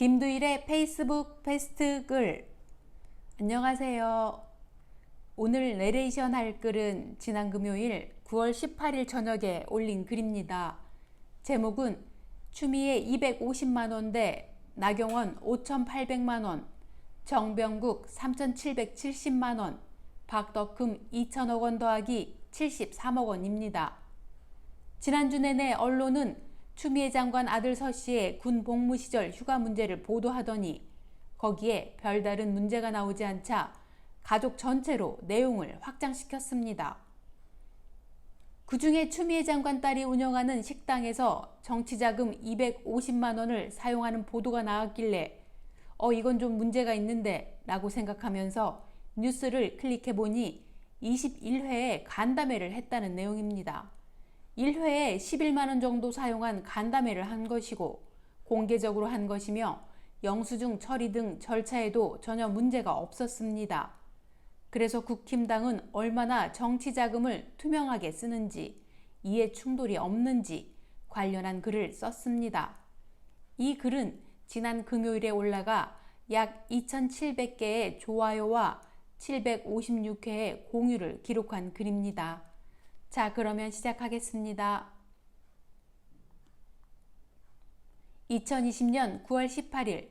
김두일의 페이스북 패스트 글. 안녕하세요. 오늘 내레이션 할 글은 지난 금요일 9월 18일 저녁에 올린 글입니다. 제목은 추미애 250만원 대 나경원 5,800만원, 정병국 3,770만원, 박덕흠 2천억원 더하기 73억원입니다. 지난주 내내 언론은 추미애 장관 아들 서 씨의 군 복무 시절 휴가 문제를 보도하더니 거기에 별다른 문제가 나오지 않자 가족 전체로 내용을 확장시켰습니다. 그중에 추미애 장관 딸이 운영하는 식당에서 정치자금 250만 원을 사용하는 보도가 나왔길래 이건 좀 문제가 있는데 라고 생각하면서 뉴스를 클릭해보니 21회에 간담회를 했다는 내용입니다. 1회에 11만원 정도 사용한 간담회를 한 것이고 공개적으로 한 것이며 영수증 처리 등 절차에도 전혀 문제가 없었습니다. 그래서 국힘당은 얼마나 정치자금을 투명하게 쓰는지, 이해 충돌이 없는지 관련한 글을 썼습니다. 이 글은 지난 금요일에 올라가 약 2,700개의 좋아요와 756회의 공유를 기록한 글입니다. 자, 그러면 시작하겠습니다. 2020년 9월 18일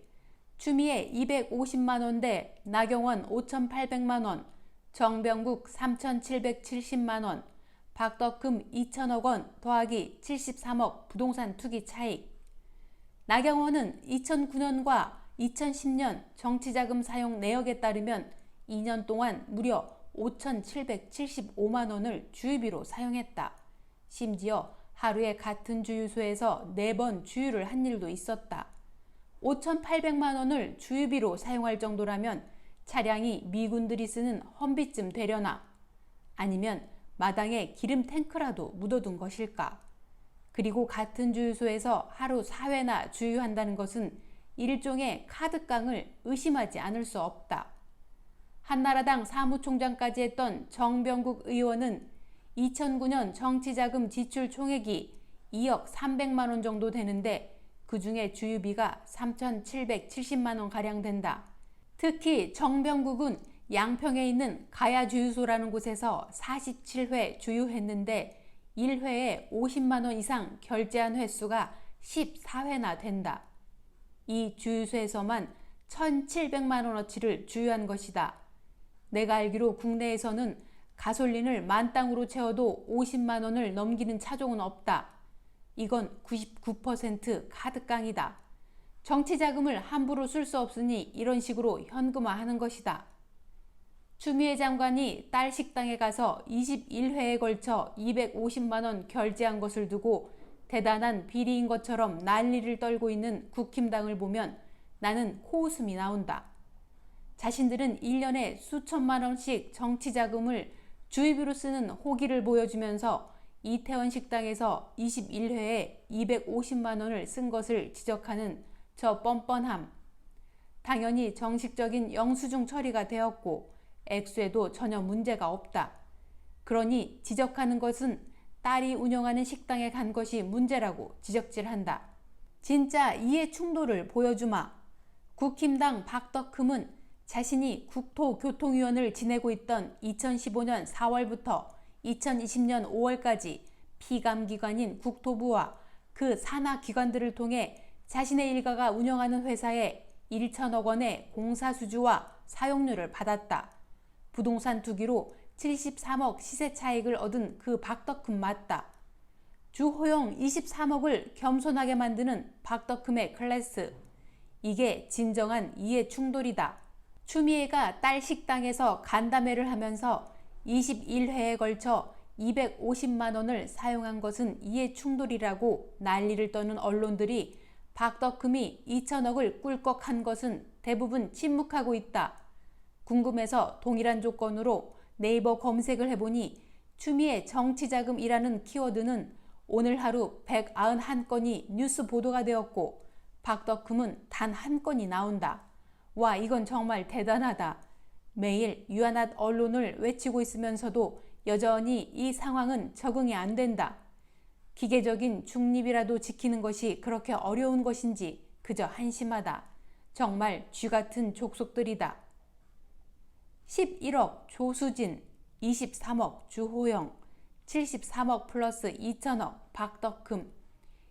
추미애 250만원 대 나경원 5,800만원, 정병국 3,770만원, 박덕흠 2천억원 더하기 73억 부동산 투기 차익. 나경원은 2009년과 2010년 정치자금 사용 내역에 따르면 2년 동안 무려 5,775만원을 주유비로 사용했다. 심지어 하루에 같은 주유소에서 4번 주유를 한 일도 있었다. 5,800만원을 주유비로 사용할 정도라면 차량이 미군들이 쓰는 험비쯤 되려나? 아니면 마당에 기름 탱크라도 묻어둔 것일까? 그리고 같은 주유소에서 하루 4회나 주유한다는 것은 일종의 카드깡을 의심하지 않을 수 없다. 한나라당 사무총장까지 했던 정병국 의원은 2009년 정치자금 지출 총액이 2억 300만원 정도 되는데 그 중에 주유비가 3,770만원가량 된다. 특히 정병국은 양평에 있는 가야주유소라는 곳에서 47회 주유했는데 1회에 50만원 이상 결제한 횟수가 14회나 된다. 이 주유소에서만 1,700만원어치를 주유한 것이다. 내가 알기로 국내에서는 가솔린을 만땅으로 채워도 50만원을 넘기는 차종은 없다. 이건 99% 카드깡이다. 정치자금을 함부로 쓸 수 없으니 이런 식으로 현금화하는 것이다. 추미애 장관이 딸 식당에 가서 21회에 걸쳐 250만원 결제한 것을 두고 대단한 비리인 것처럼 난리를 떨고 있는 국힘당을 보면 나는 코웃음이 나온다. 자신들은 1년에 수천만원씩 정치자금을 주유비로 쓰는 호기를 보여주면서 이태원 식당에서 21회에 250만원을 쓴 것을 지적하는 저 뻔뻔함. 당연히 정식적인 영수증 처리가 되었고 액수에도 전혀 문제가 없다. 그러니 지적하는 것은 딸이 운영하는 식당에 간 것이 문제라고 지적질한다. 진짜 이해 충돌을 보여주마. 국힘당 박덕흠은 자신이 국토교통위원을 지내고 있던 2015년 4월부터 2020년 5월까지 피감기관인 국토부와 그 산하기관들을 통해 자신의 일가가 운영하는 회사에 1천억 원의 공사수주와 사용료를 받았다. 부동산 투기로 73억 시세 차익을 얻은 그 박덕흠 맞다. 주호영 23억을 겸손하게 만드는 박덕흠의 클래스. 이게 진정한 이해 충돌이다. 추미애가 딸 식당에서 간담회를 하면서 21회에 걸쳐 250만원을 사용한 것은 이해 충돌이라고 난리를 떠는 언론들이 박덕흠이 2천억을 꿀꺽한 것은 대부분 침묵하고 있다. 궁금해서 동일한 조건으로 네이버 검색을 해보니 추미애 정치자금이라는 키워드는 오늘 하루 191건이 뉴스 보도가 되었고 박덕흠은 단 한 건이 나온다. 와, 이건 정말 대단하다. 매일 유한한 언론을 외치고 있으면서도 여전히 이 상황은 적응이 안 된다. 기계적인 중립이라도 지키는 것이 그렇게 어려운 것인지 그저 한심하다. 정말 쥐 같은 족속들이다. 11억 조수진, 23억 주호영, 73억 플러스 2천억 박덕흠.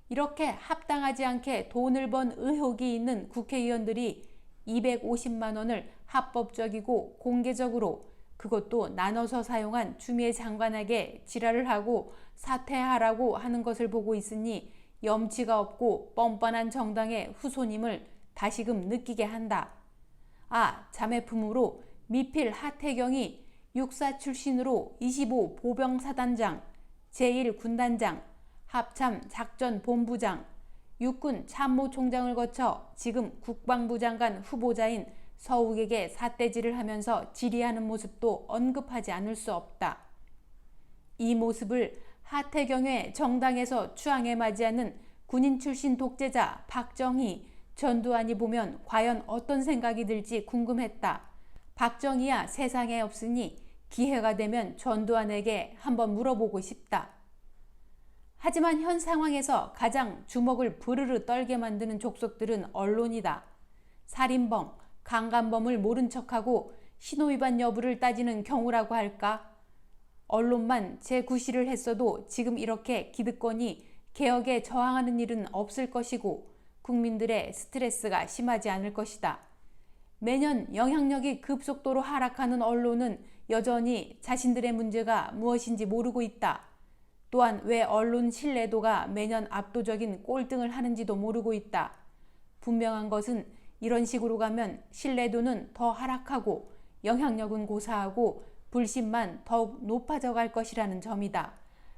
이렇게 합당하지 않게 돈을 번 의혹이 있는 국회의원들이 250만 원을 합법적이고 공개적으로, 그것도 나눠서 사용한 추미애 장관에게 지랄을 하고 사퇴하라고 하는 것을 보고 있으니 염치가 없고 뻔뻔한 정당의 후손임을 다시금 느끼게 한다. 아, 자매품으로 미필 하태경이 육사 출신으로 25 보병사단장, 제1군단장, 합참 작전본부장, 육군 참모총장을 거쳐 지금 국방부 장관 후보자인 서욱에게 삿대질을 하면서 질의하는 모습도 언급하지 않을 수 없다. 이 모습을 하태경의 정당에서 추앙에 맞이하는 군인 출신 독재자 박정희, 전두환이 보면 과연 어떤 생각이 들지 궁금했다. 박정희야 세상에 없으니 기회가 되면 전두환에게 한번 물어보고 싶다. 하지만 현 상황에서 가장 주먹을 부르르 떨게 만드는 족속들은 언론이다. 살인범, 강간범을 모른 척하고 신호위반 여부를 따지는 경우라고 할까? 언론만 재구시를 했어도 지금 이렇게 기득권이 개혁에 저항하는 일은 없을 것이고 국민들의 스트레스가 심하지 않을 것이다. 매년 영향력이 급속도로 하락하는 언론은 여전히 자신들의 문제가 무엇인지 모르고 있다. 또한 왜 언론 신뢰도가 매년 압도적인 꼴등을 하는지도 모르고 있다. 분명한 것은 이런 식으로 가면 신뢰도는 더 하락하고 영향력은 고사하고 불신만 더욱 높아져 갈 것이라는 점이다.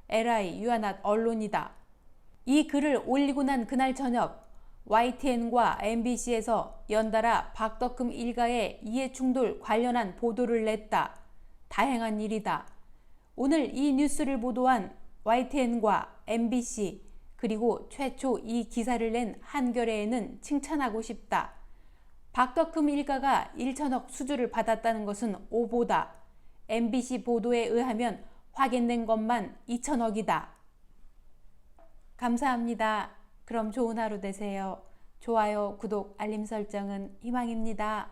LI 유한한 언론이다. 이 글을 올리고 난 그날 저녁 YTN과 MBC에서 연달아 박덕흠 일가의 이해충돌 관련한 보도를 냈다. 다행한 일이다. 오늘 이 뉴스를 보도한 YTN과 MBC 그리고 최초 이 기사를 낸 한겨레에는 칭찬하고 싶다. 박덕흠 일가가 1천억 수주를 받았다는 것은 오보다. MBC 보도에 의하면 확인된 것만 2천억이다. 감사합니다. 그럼 좋은 하루 되세요. 좋아요, 구독, 알림 설정은 희망입니다.